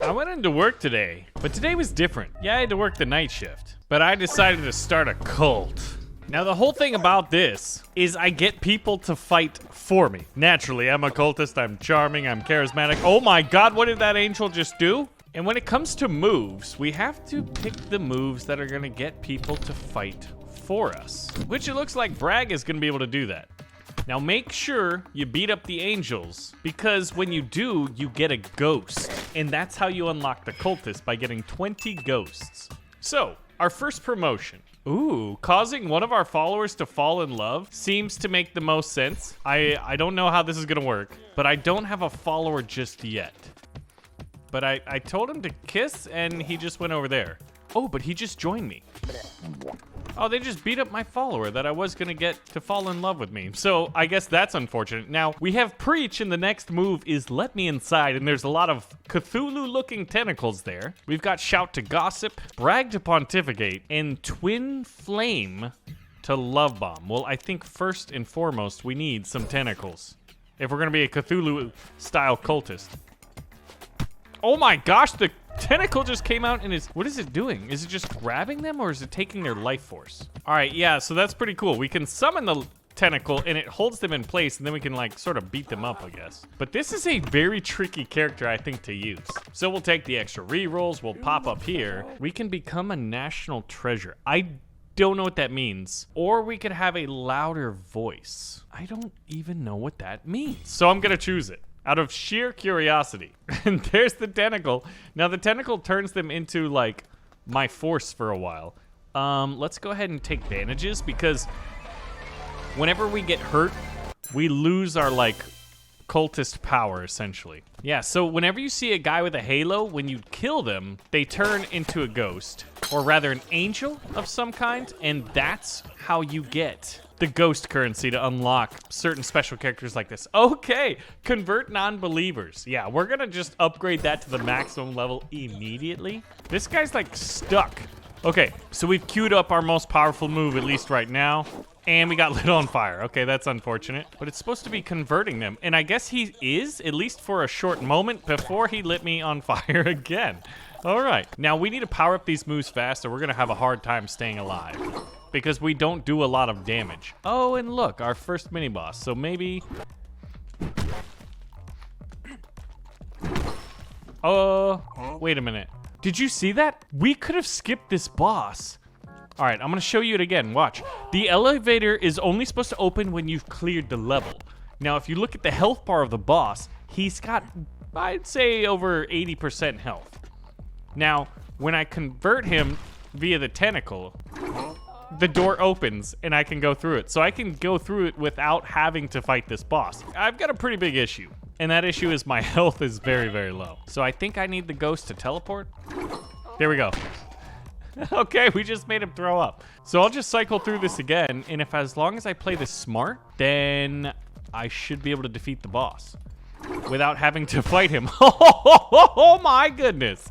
I went into work today, but today was different. Yeah, I had to work the night shift, but I decided to start a cult. Now, the whole thing about this is I get people to fight for me. Naturally, I'm a cultist, I'm charming, I'm charismatic. Oh my God, what did that angel just do? And when it comes to moves, we have to pick the moves that are gonna get people to fight for us, which it looks like Bragg is gonna be able to do that. Now make sure you beat up the angels, because when you do, you get a ghost. And that's how you unlock the cultist, by getting 20 ghosts. So, our first promotion. Ooh, causing one of our followers to fall in love seems to make the most sense. I don't know how this is gonna work, but I don't have a follower just yet. But I told him to kiss and he just went over there. Oh, but he just joined me. Oh, they just beat up my follower that I was gonna get to fall in love with me. So I guess that's unfortunate. Now, we have Preach, and the next move is Let Me Inside, and there's a lot of Cthulhu-looking tentacles there. We've got Shout to Gossip, Brag to Pontificate, and Twin Flame to Love Bomb. Well, I think first and foremost, we need some tentacles if we're gonna be a Cthulhu-style cultist. Oh my gosh, the tentacle just came out and what is it doing? Is it just grabbing them, or is it taking their life force? All right, yeah, so that's pretty cool. We can summon the tentacle and it holds them in place, and then we can like sort of beat them up, I guess. But this is a very tricky character, I think, to use. So we'll take the extra rerolls, we'll pop up here. We can become a national treasure. I don't know what that means. Or we could have a louder voice. I don't even know what that means. So I'm gonna choose it out of sheer curiosity. And there's the tentacle. Now the tentacle turns them into like my force for a while. Let's go ahead and take bandages, because whenever we get hurt, we lose our like cultist power essentially. Yeah, so whenever you see a guy with a halo, when you kill them, they turn into a ghost, or rather an angel of some kind, and that's how you get the ghost currency to unlock certain special characters like this. Okay, convert non-believers. Yeah, we're gonna just upgrade that to the maximum level immediately. This guy's like stuck. Okay, so we've queued up our most powerful move, at least right now, and we got lit on fire. Okay, that's unfortunate, but it's supposed to be converting them, and I guess he is, at least for a short moment, before he lit me on fire again. All right, now we need to power up these moves fast, or we're gonna have a hard time staying alive, because we don't do a lot of damage. Oh, and look, our first mini-boss. So maybe... Oh, wait a minute. Did you see that? We could have skipped this boss. All right, I'm gonna show you it again, watch. The elevator is only supposed to open when you've cleared the level. Now, if you look at the health bar of the boss, he's got, I'd say, over 80% health. Now, when I convert him via the tentacle, the door opens and I can go through it. So I can go through it without having to fight this boss. I've got a pretty big issue, and that issue is my health is very, very low. So I think I need the ghost to teleport. There we go. Okay, we just made him throw up. So I'll just cycle through this again, and if as long as I play this smart, then I should be able to defeat the boss without having to fight him. Oh my goodness.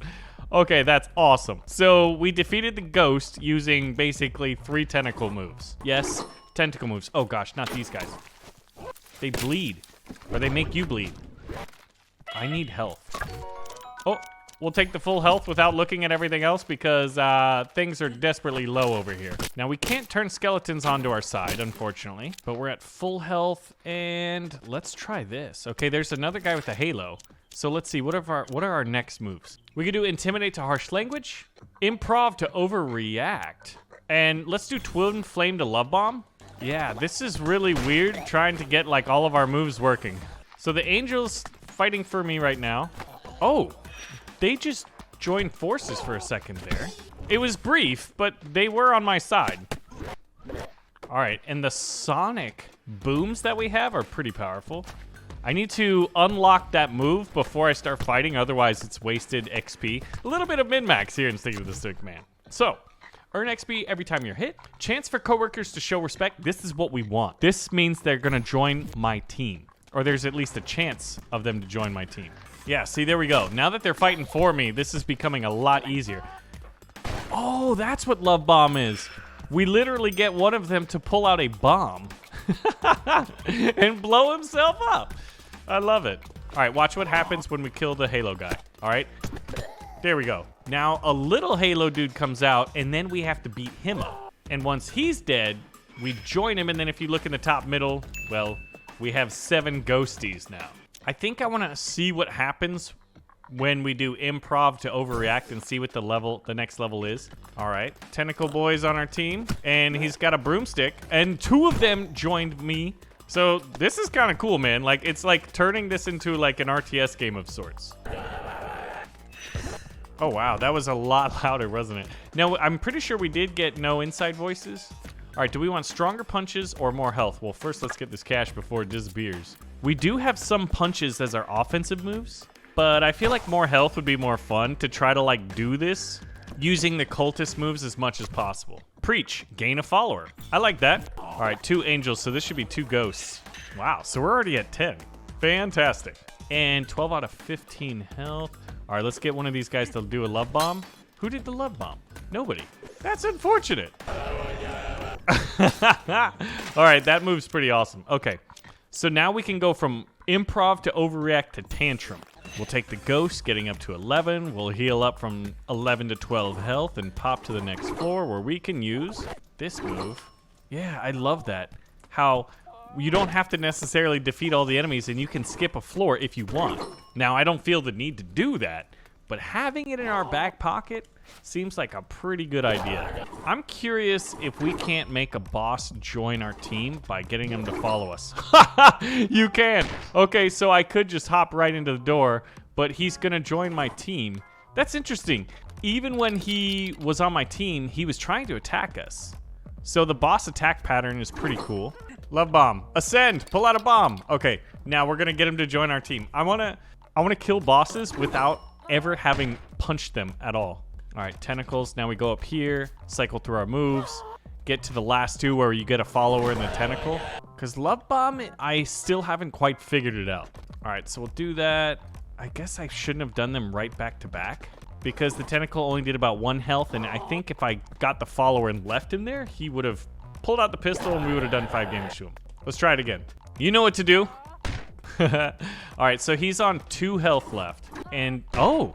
Okay, that's awesome. So we defeated the ghost using basically 3 tentacle moves. Yes, tentacle moves. Oh gosh, not these guys. They bleed, or they make you bleed. I need health. Oh, we'll take the full health without looking at everything else, because things are desperately low over here. Now we can't turn skeletons onto our side, unfortunately, but we're at full health, and let's try this. Okay, there's another guy with a halo. So let's see, what are our next moves? We could do Intimidate to Harsh Language, Improv to Overreact, and let's do Twin Flame to Love Bomb. Yeah, this is really weird, trying to get like all of our moves working. So the angel's fighting for me right now. Oh, they just joined forces for a second there. It was brief, but they were on my side. All right, and the sonic booms that we have are pretty powerful. I need to unlock that move before I start fighting, otherwise it's wasted XP. A little bit of min-max here in Sticking with the Stickman. So, earn XP every time you're hit. Chance for coworkers to show respect. This is what we want. This means they're gonna join my team. Or there's at least a chance of them to join my team. Yeah, see, there we go. Now that they're fighting for me, this is becoming a lot easier. Oh, that's what Love Bomb is. We literally get one of them to pull out a bomb and blow himself up. I love it. All right, watch what happens when we kill the Halo guy. All right, there we go. Now a little Halo dude comes out, and then we have to beat him up. And once he's dead, we join him, and then if you look in the top middle, well, we have 7 ghosties now. I think I want to see what happens when we do improv to overreact and see what the next level is. All right, Tentacle Boy's on our team, and he's got a broomstick, and 2 of them joined me. So this is kind of cool, man. Like, it's like turning this into like an RTS game of sorts. Oh, wow, that was a lot louder, wasn't it? Now, I'm pretty sure we did get no inside voices. All right, do we want stronger punches or more health? Well, first let's get this cash before it disappears. We do have some punches as our offensive moves, but I feel like more health would be more fun to try to like do this using the cultist moves as much as possible. Preach, gain a follower. I like that. All right, 2 angels, so this should be 2 ghosts. Wow, so we're already at 10. Fantastic. And 12 out of 15 health. All right, let's get one of these guys to do a love bomb. Who did the love bomb? Nobody. That's unfortunate. All right, that move's pretty awesome. Okay, so now we can go from improv to overreact to tantrum. We'll take the ghost, getting up to 11. We'll heal up from 11 to 12 health and pop to the next floor where we can use this move. Yeah, I love that. How you don't have to necessarily defeat all the enemies and you can skip a floor if you want. Now, I don't feel the need to do that, but having it in our back pocket seems like a pretty good idea. I'm curious if we can't make a boss join our team by getting him to follow us. You can. Okay, so I could just hop right into the door, but he's gonna join my team. That's interesting. Even when he was on my team, he was trying to attack us. So the boss attack pattern is pretty cool. Love bomb. Ascend. Pull out a bomb. Okay, now we're gonna get him to join our team. I wanna kill bosses without ever having punched them at all. All right, tentacles. Now we go up here, cycle through our moves, get to the last 2 where you get a follower in the tentacle. Because love bomb, I still haven't quite figured it out. All right, so we'll do that. I guess I shouldn't have done them right back to back because the tentacle only did about 1 health, and I think if I got the follower and left him there, he would have pulled out the pistol and we would have done 5 damage to him. Let's try it again. You know what to do. All right, so he's on 2 health left. And, oh,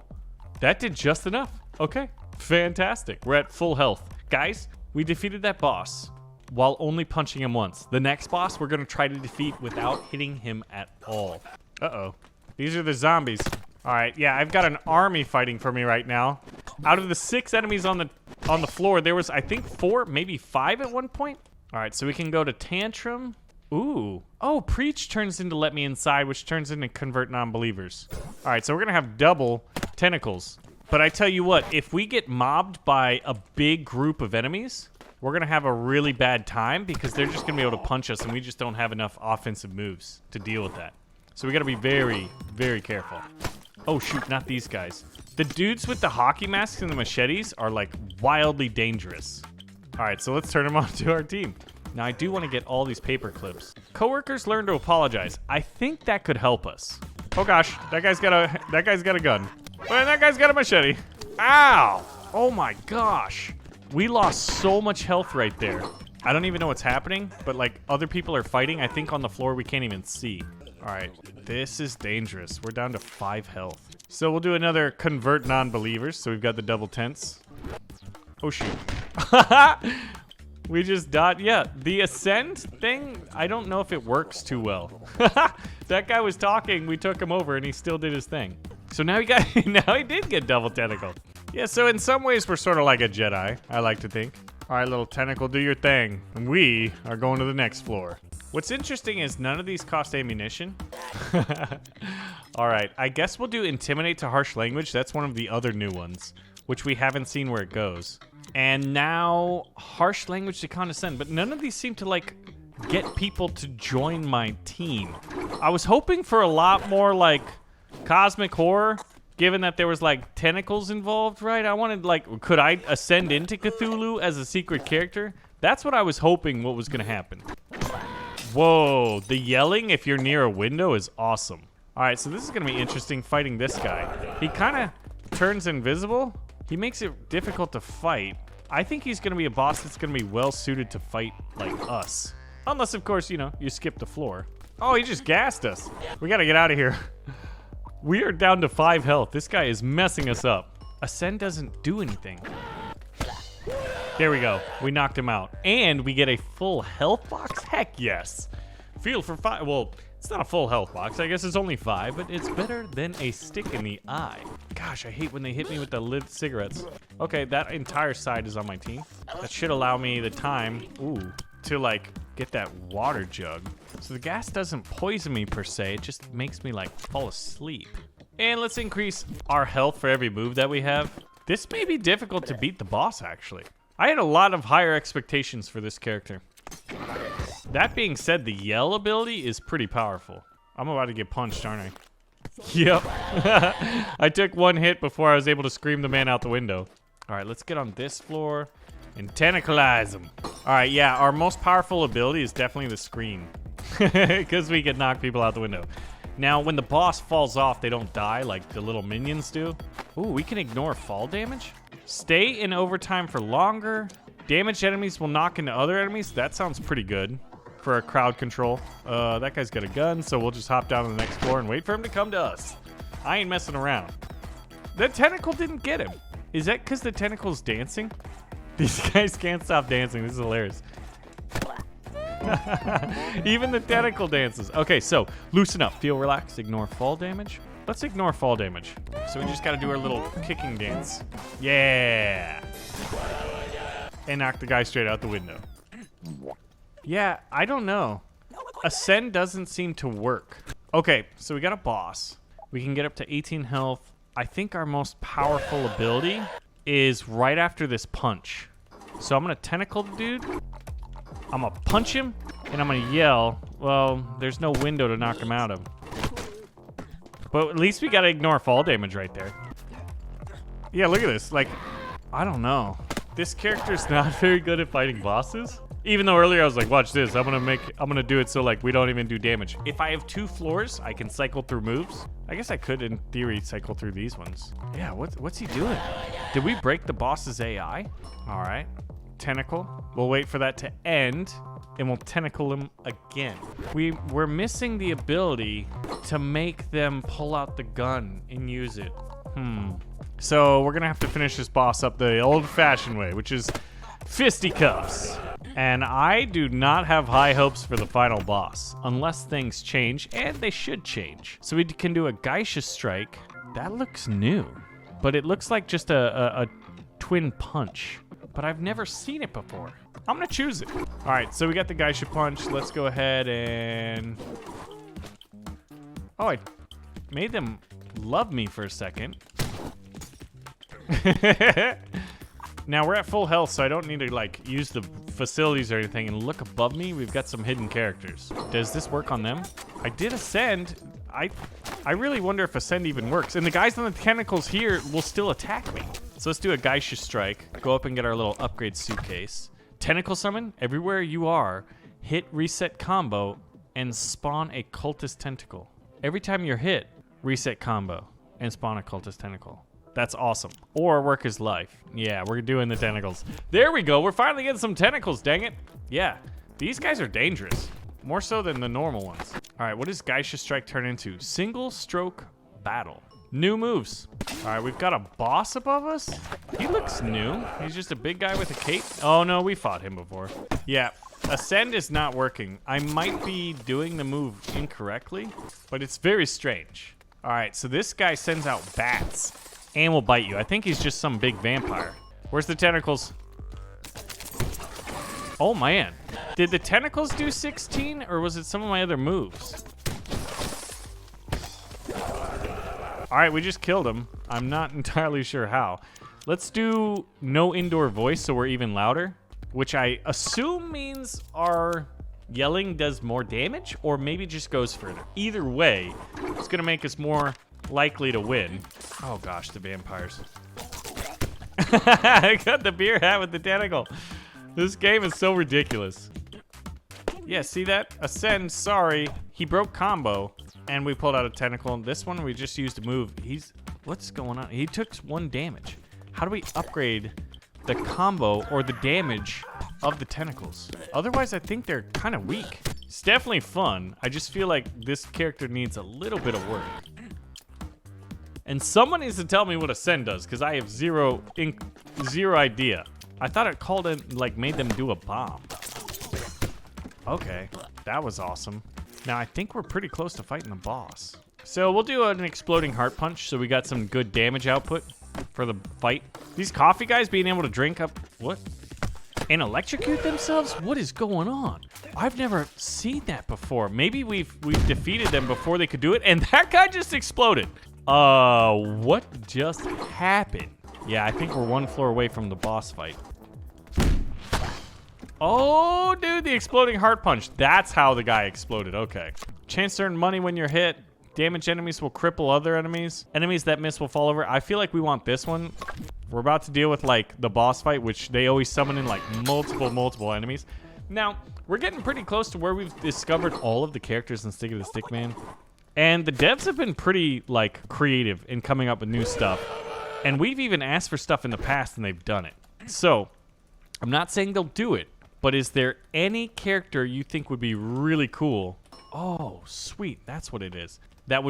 that did just enough. Okay, fantastic. We're at full health. Guys, we defeated that boss while only punching him once. The next boss we're going to try to defeat without hitting him at all. Uh-oh. These are the zombies. All right, yeah, I've got an army fighting for me right now. Out of the 6 enemies on the floor, there was, I think, 4, maybe 5 at one point. All right, so we can go to Tantrum. Ooh. Oh, Preach turns into Let Me Inside, which turns into Convert Non-Believers. All right, so we're going to have double tentacles. But I tell you what, if we get mobbed by a big group of enemies, we're going to have a really bad time because they're just going to be able to punch us, and we just don't have enough offensive moves to deal with that. So we got to be very, very careful. Oh, shoot, not these guys. The dudes with the hockey masks and the machetes are, like, wildly dangerous. All right, so let's turn them on to our team. Now, I do want to get all these paper clips. Coworkers learn to apologize. I think that could help us. Oh, gosh, that guy's got a gun. And that guy's got a machete. Ow! Oh, my gosh. We lost so much health right there. I don't even know what's happening, but, like, other people are fighting. I think on the floor we can't even see. All right, this is dangerous. We're down to 5 health. So we'll do another Convert Non-Believers. So we've got the double tents. Oh, shoot. We just died. Yeah, the Ascend thing, I don't know if it works too well. That guy was talking. We took him over, and he still did his thing. So now he did get double tentacle. Yeah, so in some ways, we're sort of like a Jedi, I like to think. All right, little tentacle, do your thing. And we are going to the next floor. What's interesting is none of these cost ammunition. All right, I guess we'll do Intimidate to Harsh Language. That's one of the other new ones, which we haven't seen where it goes. And now Harsh Language to Condescend, but none of these seem to, like, get people to join my team. I was hoping for a lot more, like, cosmic horror, given that there was, like, tentacles involved, right? I wanted, like, could I ascend into Cthulhu as a secret character? That's what I was hoping what was going to happen. Whoa, the yelling if you're near a window is awesome. All right, so this is going to be interesting fighting this guy. He kind of turns invisible. He makes it difficult to fight. I think he's going to be a boss that's going to be well-suited to fight like us. Unless, of course, you know, you skip the floor. Oh, he just gassed us. We got to get out of here. We are down to 5 health. This guy is messing us up. Ascend doesn't do anything. There we go. We knocked him out. And we get a full health box? Heck yes. Feel for 5. Well, it's not a full health box. I guess it's only 5, but it's better than a stick in the eye. Gosh, I hate when they hit me with the lit cigarettes. Okay, that entire side is on my team. That should allow me the time, to like get that water jug. So the gas doesn't poison me per se. It just makes me like fall asleep. And let's increase our health for every move that we have. This may be difficult to beat the boss, actually. I had a lot of higher expectations for this character. That being said, the yell ability is pretty powerful. I'm about to get punched, aren't I? Yep. I took 1 hit before I was able to scream the man out the window. All right, let's get on this floor and tentacleize him. All right, yeah, our most powerful ability is definitely the scream because we can knock people out the window. Now, when the boss falls off, they don't die like the little minions do. Ooh, we can ignore fall damage. Stay in overtime for longer. Damaged enemies will knock into other enemies. That sounds pretty good for a crowd control. That guy's got a gun, so we'll just hop down to the next floor and wait for him to come to us. I ain't messing around. The tentacle didn't get him. Is that because the tentacle's dancing? These guys can't stop dancing. This is hilarious. Even the tentacle dances. Okay, so loosen up, feel relaxed, ignore fall damage. Let's ignore fall damage. So we just gotta do our little kicking dance. Yeah. And knock the guy straight out the window. Yeah, I don't know. Ascend doesn't seem to work. Okay, so we got a boss. We can get up to 18 health. I think our most powerful ability is right after this punch. So I'm gonna tentacle the dude. I'm gonna punch him, and I'm gonna yell. Well, there's no window to knock him out of. But at least we gotta ignore fall damage right there. Yeah, look at this. Like, I don't know. This character's not very good at fighting bosses. Even though earlier I was like, watch this. I'm gonna do it so like we don't even do damage. If I have 2 floors, I can cycle through moves. I guess I could, in theory, cycle through these ones. Yeah, what's he doing? Did we break the boss's AI? All right. Tentacle. We'll wait for that to end, and we'll tentacle him again. We're missing the ability to make them pull out the gun and use it. So we're gonna have to finish this boss up the old-fashioned way, which is fisticuffs. And I do not have high hopes for the final boss, unless things change, and they should change. So we can do a Geisha strike. That looks new, but it looks like just a twin punch. But I've never seen it before. I'm gonna choose it. All right, so we got the Geisha punch. Let's go ahead and... Oh, I made them love me for a second. Now we're at full health, so I don't need to like use the facilities or anything. And look above me, we've got some hidden characters. Does this work on them? I did Ascend. I really wonder if Ascend even works. And the guys on the tentacles here will still attack me. So let's do a Geisha strike. Go up and get our little upgrade suitcase. Tentacle summon. Everywhere you are, hit reset combo and spawn a cultist tentacle. Every time you're hit, reset combo and spawn a cultist tentacle. That's awesome. Or work his life. Yeah, we're doing the tentacles. There we go. We're finally getting some tentacles, dang it. Yeah, these guys are dangerous. More so than the normal ones. All right, what does Geisha Strike turn into? Single stroke battle. New moves. All right, we've got a boss above us. He looks new. He's just a big guy with a cape. Oh no, we fought him before. Yeah, Ascend is not working. I might be doing the move incorrectly, but it's very strange. All right, so this guy sends out bats and will bite you. I think he's just some big vampire. Where's the tentacles? Oh man. Did the tentacles do 16 or was it some of my other moves? All right, we just killed him. I'm not entirely sure how. Let's do no indoor voice so we're even louder, which I assume means our yelling does more damage or maybe just goes further. Either way, it's gonna make us more likely to win. Oh gosh, the vampires. I got the beer hat with the tentacle. This game is so ridiculous. Yeah, see that? Ascend, sorry. He broke combo and we pulled out a tentacle. This one we just used to move. What's going on? He took 1 damage. How do we upgrade the combo or the damage of the tentacles? Otherwise, I think they're kind of weak. It's definitely fun. I just feel like this character needs a little bit of work. And someone needs to tell me what ascend does, because I have zero idea. I thought it called it, like, made them do a bomb. Okay, that was awesome. Now, I think we're pretty close to fighting the boss. So we'll do an exploding heart punch, so we got some good damage output for the fight. These coffee guys being able to drink up, what? And electrocute themselves? What is going on? I've never seen that before. Maybe we've defeated them before they could do it, and that guy just exploded. What just happened? Yeah, I think we're one floor away from the boss fight. Oh, dude, the exploding heart punch. That's how the guy exploded. Okay. Chance to earn money when you're hit. Damaged enemies will cripple other enemies. Enemies that miss will fall over. I feel like we want this one. We're about to deal with, like, the boss fight, which they always summon in, like, multiple enemies. Now, we're getting pretty close to where we've discovered all of the characters in Stick of the Stickman. And the devs have been pretty, like, creative in coming up with new stuff. And we've even asked for stuff in the past, and they've done it. So, I'm not saying they'll do it, but is there any character you think would be really cool? Oh, sweet. That's what it is. That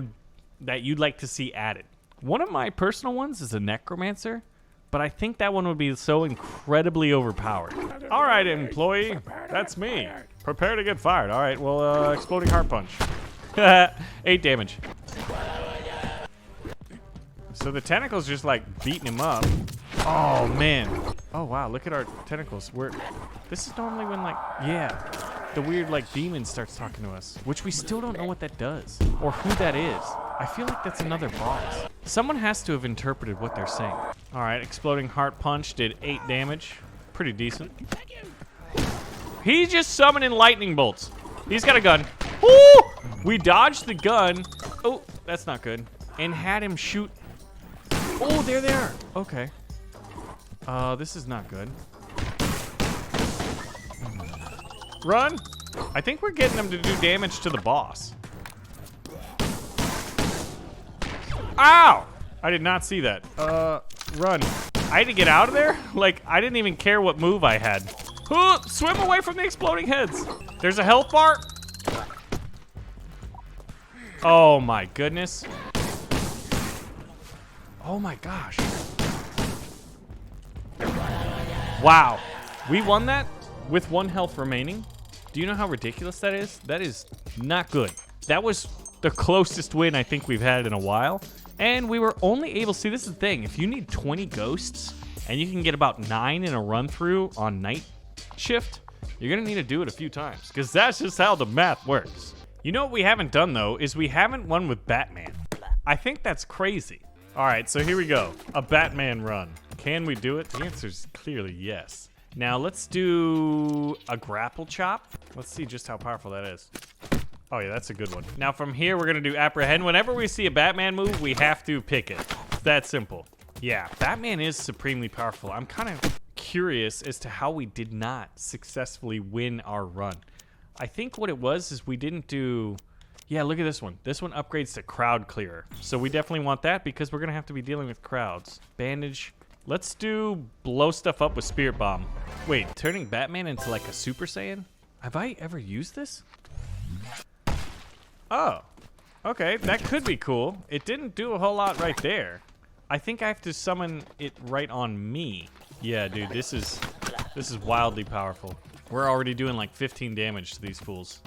you'd like to see added. One of my personal ones is a necromancer, but I think that one would be so incredibly overpowered. All right, employee. That's me. Prepare to get fired. All right, well, exploding heart punch. 8 damage. So the tentacles just like beating him up. Oh man. Oh wow, look at our tentacles. This is normally when like, yeah, the weird like demon starts talking to us, which we still don't know what that does or who that is. I feel like that's another boss. Someone has to have interpreted what they're saying. All right, exploding heart punch did 8 damage. Pretty decent. He's just summoning lightning bolts. He's got a gun. Woo! We dodged the gun. Oh, that's not good. And had him shoot. Oh, they're there. Okay. This is not good. Run. I think we're getting them to do damage to the boss. Ow! I did not see that. Run. I had to get out of there? Like, I didn't even care what move I had. Swim away from the exploding heads. There's a health bar. Oh my goodness. Oh my gosh. Wow. We won that with 1 health remaining. Do you know how ridiculous that is? That is not good. That was the closest win I think we've had in a while. And we were only able, see, this is the thing. If you need 20 ghosts and you can get about 9 in a run through on night shift, you're gonna need to do it a few times because that's just how the math works. You know what we haven't done though is we haven't won with Batman. I think that's crazy. All right, so here we go. A Batman run. Can we do it? The answer is clearly yes. Now let's do a grapple chop. Let's see just how powerful that is. Oh yeah, that's a good one. Now from here, we're gonna do apprehend. Whenever we see a Batman move, we have to pick it. It's that simple. Yeah, Batman is supremely powerful. I'm kind of curious as to how we did not successfully win our run. I think what it was is we didn't do... Yeah, look at this one. This one upgrades to crowd clearer. So we definitely want that because we're going to have to be dealing with crowds. Bandage. Let's do blow stuff up with Spirit Bomb. Wait, turning Batman into like a Super Saiyan? Have I ever used this? Oh, okay. That could be cool. It didn't do a whole lot right there. I think I have to summon it right on me. Yeah, dude, this is wildly powerful. We're already doing like 15 damage to these fools.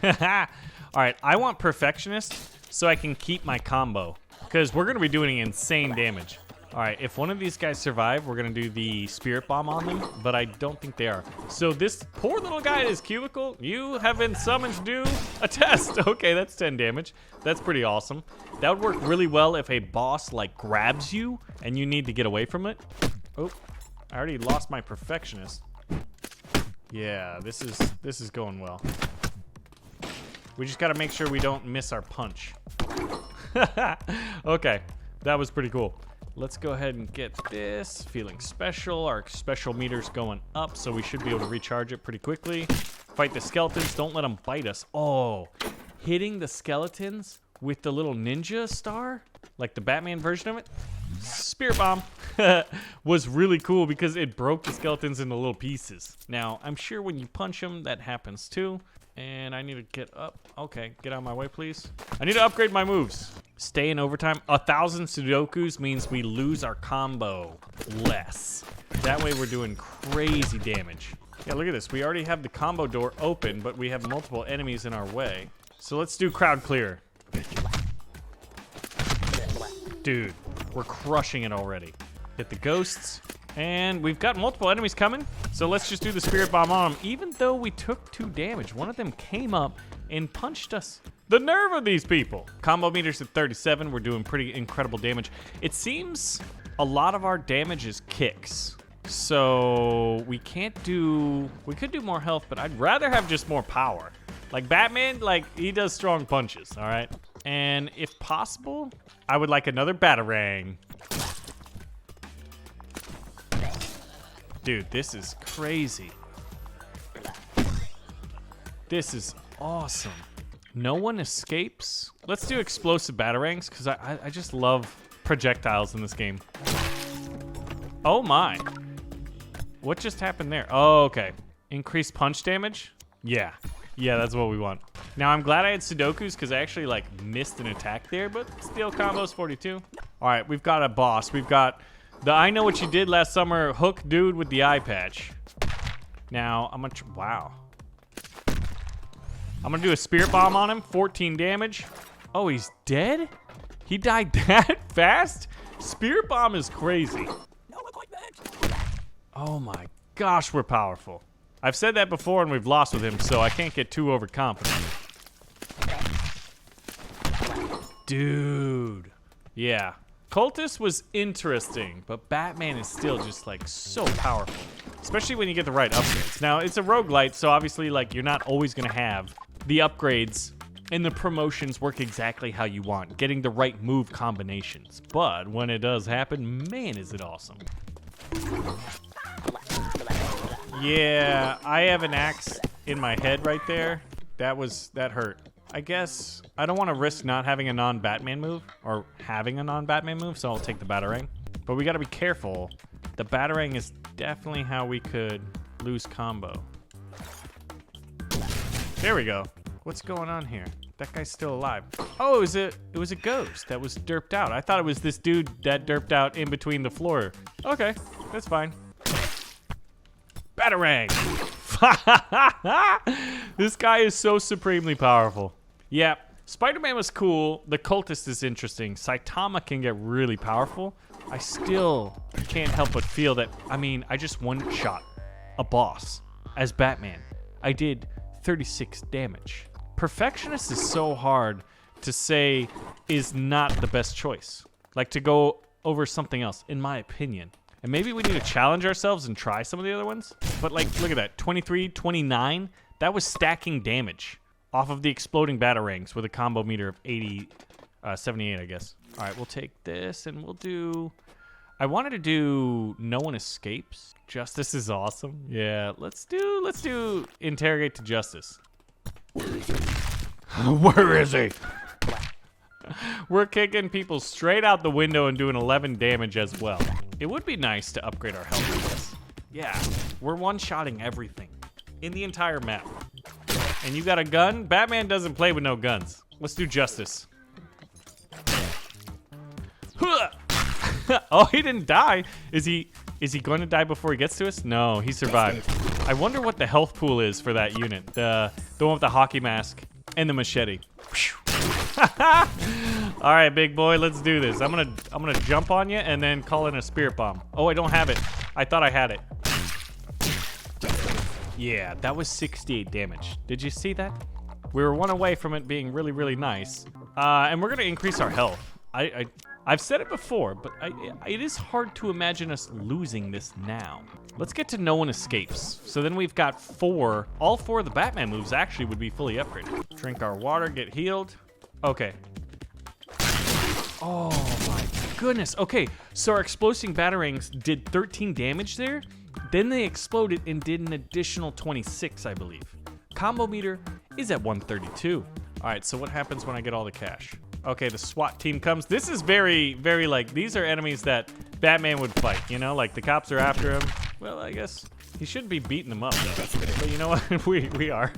All right, I want Perfectionist so I can keep my combo because we're going to be doing insane damage. All right, if one of these guys survive, we're going to do the Spirit Bomb on them, but I don't think they are. So this poor little guy in his cubicle, you have been summoned to do a test. Okay, that's 10 damage. That's pretty awesome. That would work really well if a boss, like, grabs you and you need to get away from it. Oh, I already lost my Perfectionist. Yeah, this is going well. We just got to make sure we don't miss our punch. Okay, that was pretty cool. Let's go ahead and get this. Feeling special. Our special meter's going up, so we should be able to recharge it pretty quickly. Fight the skeletons. Don't let them bite us. Oh, hitting the skeletons with the little ninja star, like the Batman version of it. Spirit Bomb was really cool because it broke the skeletons into little pieces. Now, I'm sure when you punch them, that happens too. And I need to get up. Okay, get out of my way, please. I need to upgrade my moves. Stay in overtime. 1,000 Sudokus means we lose our combo less. That way we're doing crazy damage. Yeah, look at this. We already have the combo door open, but we have multiple enemies in our way. So let's do crowd clear. Dude, we're crushing it already. Hit the ghosts. And we've got multiple enemies coming, so let's just do the spirit bomb on them, even though we took 2 damage. One of them came up and punched us. The nerve of these people. Combo meters at 37. We're doing pretty incredible damage. It seems a lot of our damage is kicks. So we could do more health, but I'd rather have just more power. Like Batman, like he does strong punches, all right? And if possible, I would like another Batarang. Dude, this is crazy. This is awesome. No one escapes. Let's do explosive batarangs, because I just love projectiles in this game. Oh my. What just happened there? Oh, okay. Increased punch damage? Yeah. Yeah, that's what we want. Now, I'm glad I had Sudokus, because I actually, like, missed an attack there, but still combos 42. All right, we've got a boss. We've got the I know what you did last summer hook dude with the eye patch. Now, I'm gonna wow. I'm gonna do a spirit bomb on him, 14 damage. Oh, he's dead? He died that fast? Spirit bomb is crazy. Oh my gosh, we're powerful. I've said that before and we've lost with him, so I can't get too overconfident. Dude. Yeah. Cultist was interesting, but Batman is still just like so powerful. Especially when you get the right upgrades. Now, it's a roguelite, so obviously like you're not always gonna have the upgrades and the promotions work exactly how you want, getting the right move combinations. But when it does happen, man, is it awesome. Yeah, I have an axe in my head right there. That hurt. I guess I don't want to risk not having a non-Batman move, or having a non-Batman move, so I'll take the Batarang. But we gotta be careful. The Batarang is definitely how we could lose combo. There we go. What's going on here? That guy's still alive. Oh, it was a ghost that was derped out. I thought it was this dude that derped out in between the floor. Okay, that's fine. Batarang! This guy is so supremely powerful. Yeah, Spider-Man was cool. The Cultist is interesting. Saitama can get really powerful. I still can't help but feel that, I mean, I just one-shot a boss as Batman. I did 36 damage. Perfectionist is so hard to say is not the best choice. Like to go over something else, in my opinion. And maybe we need to challenge ourselves and try some of the other ones. But like, look at that, 23, 29. That was stacking damage off of the exploding batarangs with a combo meter of 78, I guess. All right, we'll take this and we'll do... I wanted to do No One Escapes. Justice is awesome. Yeah, let's do Interrogate to Justice. Where is he? We're kicking people straight out the window and doing 11 damage as well. It would be nice to upgrade our health with this. Yeah, we're one-shotting everything in the entire map. And you got a gun? Batman doesn't play with no guns. Let's do Justice. Oh, he didn't die. Is he going to die before he gets to us? No, he survived. I wonder what the health pool is for that unit. The one with the hockey mask and the machete. All right, big boy, let's do this. I'm gonna jump on you and then call in a spirit bomb. Oh, I don't have it. I thought I had it. Yeah, that was 68 damage. Did you see that? We were one away from it being really, really nice. And we're gonna increase our health. I've said it before, but it is hard to imagine us losing this now. Let's get to No One Escapes. So then we've got 4. All 4 of the Batman moves actually would be fully upgraded. Drink our water, get healed. Okay. Oh my goodness. Okay, so our exploding batarangs did 13 damage there. Then they exploded and did an additional 26, I believe. Combo meter is at 132. All right, so what happens when I get all the cash? Okay, the SWAT team comes. This is very, very like, these are enemies that Batman would fight, you know? Like the cops are after him. Well, I guess he shouldn't be beating them up, though. But you know what? we are.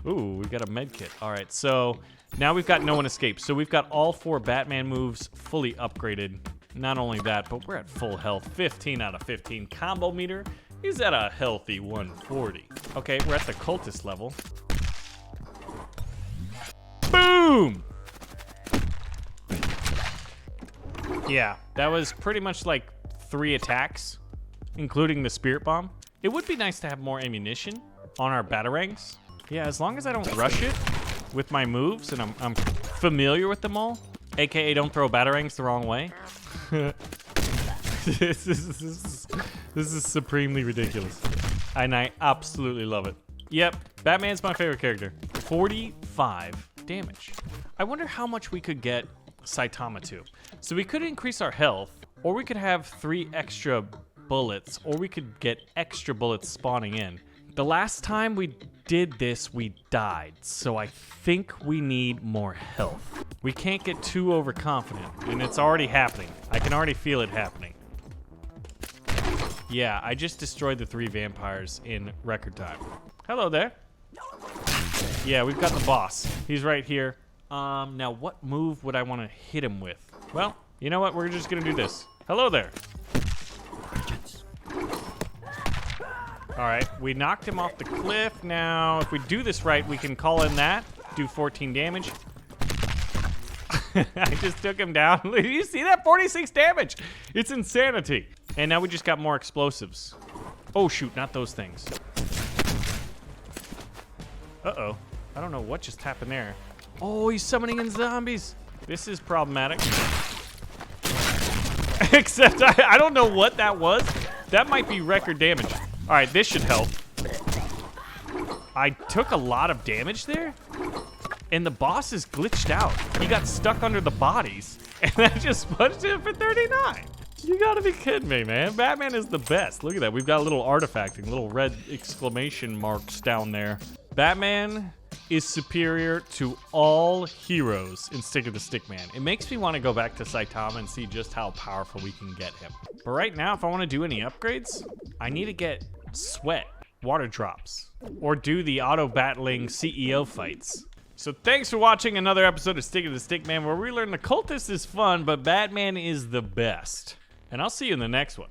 Ooh, we got a med kit. All right, so now we've got no one escape. So we've got all 4 Batman moves fully upgraded. Not only that, but we're at full health. 15 out of 15. Combo meter is at a healthy 140. Okay, we're at the cultist level. Boom! Yeah, that was pretty much like 3 attacks, including the spirit bomb. It would be nice to have more ammunition on our batarangs. Yeah, as long as I don't rush it with my moves and I'm familiar with them all, aka don't throw batarangs the wrong way. This is supremely ridiculous. And I absolutely love it. Yep, Batman's my favorite character. 45 damage. I wonder how much we could get Saitama to. So we could increase our health, or we could have 3 extra bullets, or we could get extra bullets spawning in. The last time we did this, we died, so I think we need more health. We can't get too overconfident, and it's already happening. I can already feel it happening. Yeah, I just destroyed the 3 vampires in record time. Hello there. Yeah, we've got the boss. He's right here. Now what move would I want to hit him with? Well, you know what? We're just gonna do this. Hello there. All right, we knocked him off the cliff. Now, if we do this right, we can call in that, do 14 damage. I just took him down. Did you see that? 46 damage. It's insanity. And now we just got more explosives. Oh, shoot, not those things. Uh-oh. I don't know what just happened there. Oh, he's summoning in zombies. This is problematic. Except I don't know what that was. That might be record damage. All right, this should help. I took a lot of damage there, and the boss is glitched out. He got stuck under the bodies, and I just punched him for 39. You gotta be kidding me, man. Batman is the best. Look at that. We've got a little artifacting, little red exclamation marks down there. Batman is superior to all heroes in Stick of the Stickman. It makes me want to go back to Saitama and see just how powerful we can get him. But right now, if I want to do any upgrades, I need to get sweat, water drops, or do the auto-battling CEO fights. So thanks for watching another episode of Stick of the Stickman, where we learn the Cultist is fun, but Batman is the best. And I'll see you in the next one.